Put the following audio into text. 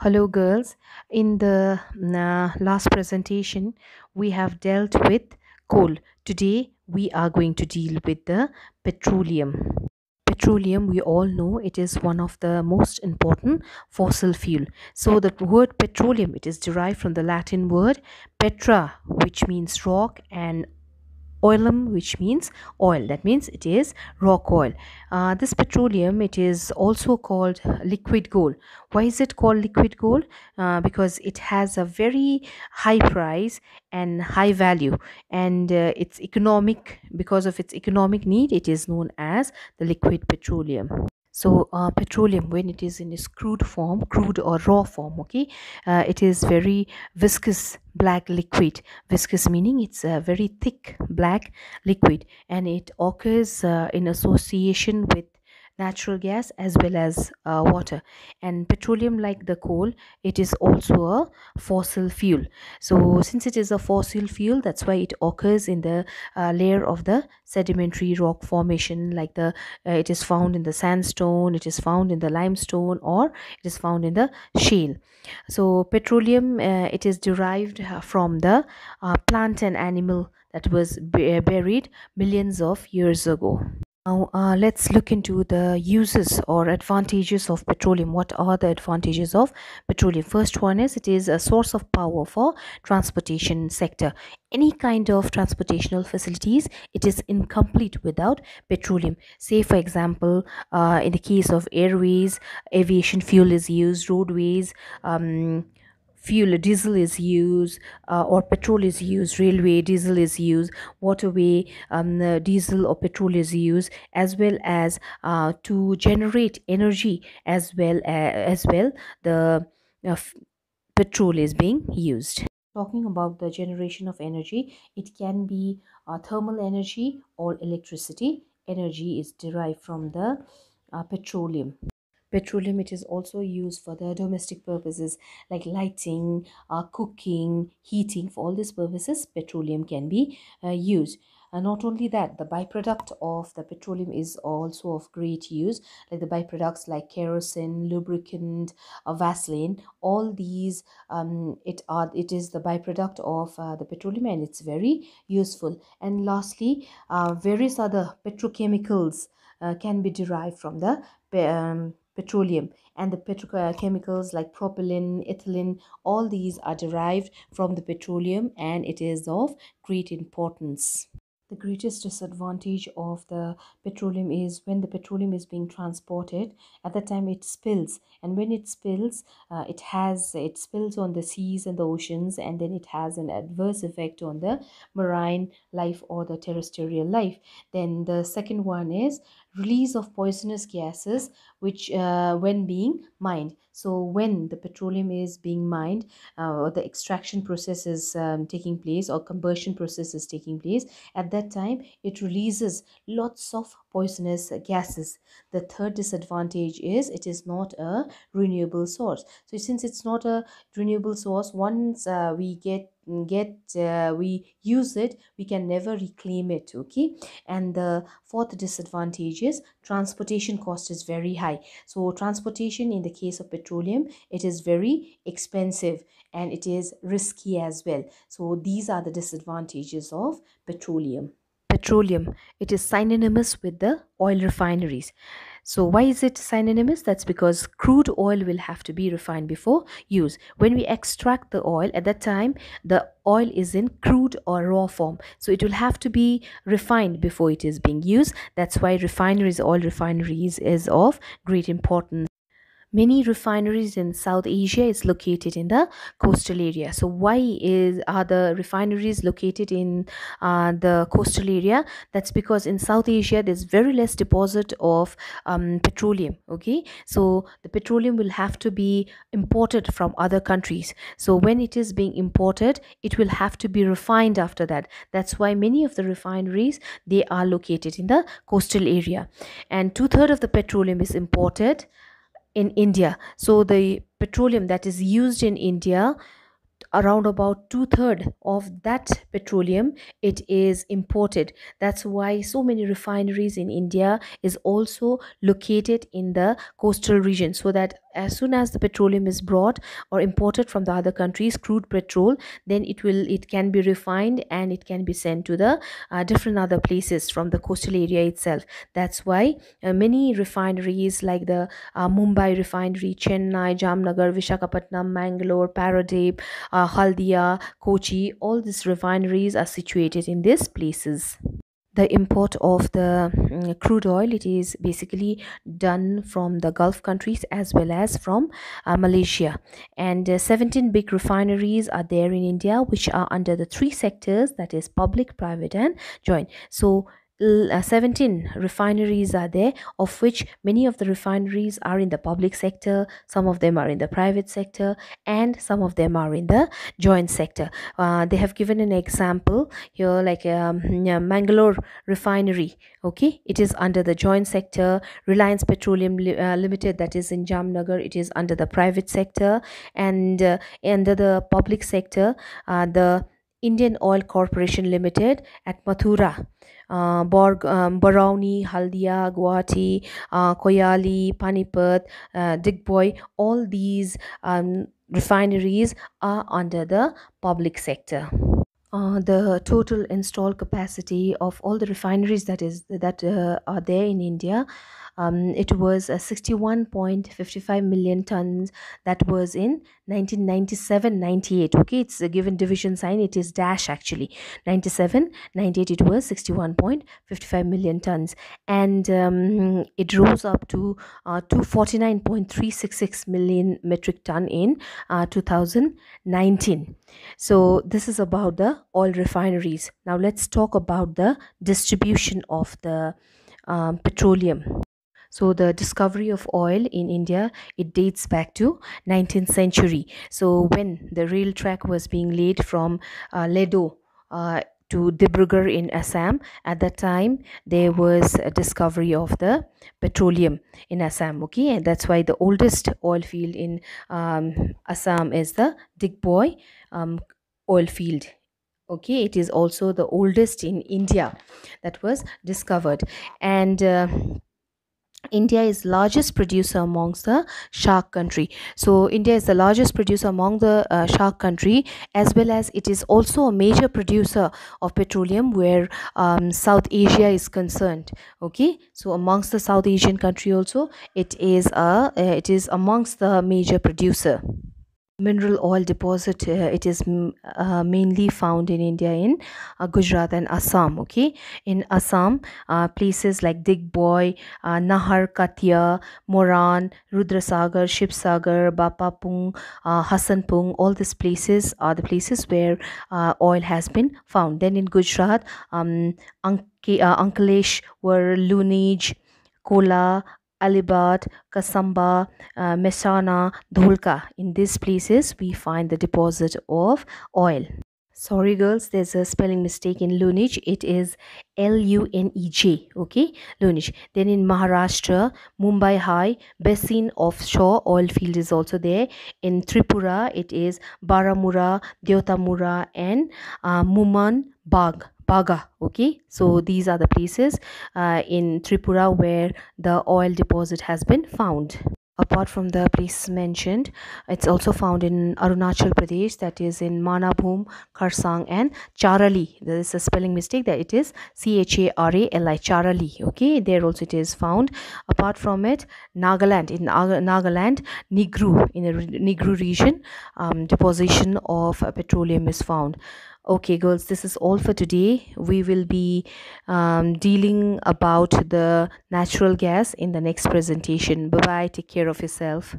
Hello, girls. In the last presentation, we have dealt with coal. Today, we are going to deal with the petroleum. Petroleum, we all know it is one of the most important fossil fuel. So, the word petroleum, it is derived from the Latin word petra, which means rock, and oilum, which means oil. That means it is rock oil. This petroleum, it is also called liquid gold. Why is it called liquid gold? Because it has a very high price and high value, and it's economic. Because of its economic need, it is known as the liquid petroleum. So petroleum, when it is in its crude form, crude or raw form, okay, it is very viscous black liquid. Viscous meaning it's a very thick black liquid, and it occurs in association with natural gas as well as water. And petroleum, like the coal, it is also a fossil fuel. So since it is a fossil fuel, that's why it occurs in the layer of the sedimentary rock formation, like the it is found in the sandstone, it is found in the limestone, or it is found in the shale. So petroleum, it is derived from the plant and animal that was buried millions of years ago. Now, let's look into the uses or advantages of petroleum. What are the advantages of petroleum? First one is it is a source of power for transportation sector. Any kind of transportational facilities, it is incomplete without petroleum. Say, for example, in the case of airways, aviation fuel is used, roadways, fuel diesel is used, or petrol is used, railway diesel is used, waterway diesel or petrol is used, as well as to generate energy, as well the uh, f- petrol is being used. Talking about the generation of energy, it can be thermal energy or electricity. Energy is derived from the petroleum. Petroleum, it is also used for the domestic purposes like lighting, cooking, heating. For all these purposes, petroleum can be used. Not only that, the byproduct of the petroleum is also of great use, like the byproducts like kerosene, lubricant, Vaseline. All these, it is the byproduct of the petroleum, and it's very useful. And lastly, various other petrochemicals can be derived from the petroleum, and the petrochemicals like propylene, ethylene, all these are derived from the petroleum, and it is of great importance. The greatest disadvantage of the petroleum is when the petroleum is being transported, at that time it spills, and when it spills, it spills on the seas and the oceans, and then it has an adverse effect on the marine life or the terrestrial life. Then the second one is release of poisonous gases, which when being mined. So when the petroleum is being mined, or the extraction process is taking place, or combustion process is taking place, at that time it releases lots of poisonous gases. The third disadvantage is it is not a renewable source. So since it's not a renewable source, once we use it, we can never reclaim it. Okay. And the fourth disadvantage is transportation cost is very high. So transportation in the case of petroleum, it is very expensive, and it is risky as well. So these are the disadvantages of petroleum. Petroleum, it is synonymous with the oil refineries. So why is it synonymous? That's because crude oil will have to be refined before use. When we extract the oil, at that time the oil is in crude or raw form, so it will have to be refined before it is being used. That's why refineries, oil refineries, is of great importance. Many refineries in South Asia is located in the coastal area. So why are the refineries located in the coastal area? That's because in South Asia there's very less deposit of petroleum. Okay, so the petroleum will have to be imported from other countries. So when it is being imported, it will have to be refined after that. That's why many of the refineries, they are located in the coastal area, and two-thirds of the petroleum is imported in India. So the petroleum that is used in India, around about two-thirds of that petroleum, it is imported. That's why so many refineries in India is also located in the coastal region, so that as soon as the petroleum is brought or imported from the other countries, crude petrol, then it can be refined and it can be sent to the different other places from the coastal area itself. That's why many refineries like the Mumbai refinery, Chennai, Jamnagar, Vishakhapatnam, Mangalore, Paradip, Haldia, Kochi, all these refineries are situated in these places. The import of the crude oil, it is basically done from the Gulf countries as well as from Malaysia. And 17 big refineries are there in India, which are under the three sectors, that is public, private and joint. So 17 refineries are there, of which many of the refineries are in the public sector, some of them are in the private sector, and some of them are in the joint sector. They have given an example here, like yeah, Mangalore refinery. Okay, it is under the joint sector. Reliance Petroleum Limited, that is in Jamnagar, it is under the private sector. And under the public sector, the Indian Oil Corporation Limited at Mathura, Barauni, Haldia, Guwahati, Koyali, Panipat, Digboy, all these refineries are under the public sector. The total installed capacity of all the refineries that are there in India, it was 61.55 million tons. That was in 1997-98. Okay, it's a given division sign, it is dash actually. 97-98, it was 61.55 million tons, and it rose up to 249.366 million metric ton in 2019. So this is about the oil refineries. Now let's talk about the distribution of the petroleum. So the discovery of oil in India, it dates back to 19th century. So when the rail track was being laid from Ledo to Dibrugarh in Assam, at that time there was a discovery of the petroleum in Assam. Okay, and that's why the oldest oil field in Assam is the Digboy oil field. Okay, it is also the oldest in India that was discovered. And India is largest producer amongst the shark country. So India is the largest producer among the shark country, as well as it is also a major producer of petroleum where South Asia is concerned. Okay, so amongst the South Asian country also, it is amongst the major producer. Mineral oil deposit, it is mainly found in India in Gujarat and Assam. Okay, in Assam, places like Digboy, Nahar Katia, Moran, Rudrasagar, Shivsagar, Bapapung, Hasanpung, all these places are the places where oil has been found. Then in Gujarat, Ankleshwar, Lunij, Kola, Alibad, Kasamba, Mehsana, Dholka. In these places, we find the deposit of oil. Sorry girls, there's a spelling mistake in Lunij. It is Lunej. Okay, Lunij. Then in Maharashtra, Mumbai High Basin offshore oil field is also there. In Tripura, it is Baramura, Deotamura, and Muman Baga. Okay, so these are the places in Tripura where the oil deposit has been found. Apart from the places mentioned, it's also found in Arunachal Pradesh, that is in Manabhum, Kharsang, and Charali. There is a spelling mistake, that it is Charali, Charali. Okay, there also it is found. Apart from it, Nagaland, in Nagaland, Nigru, in the Nigru region, deposition of petroleum is found. Okay girls, this is all for today. We will be dealing about the natural gas in the next presentation. Bye bye, take care of yourself.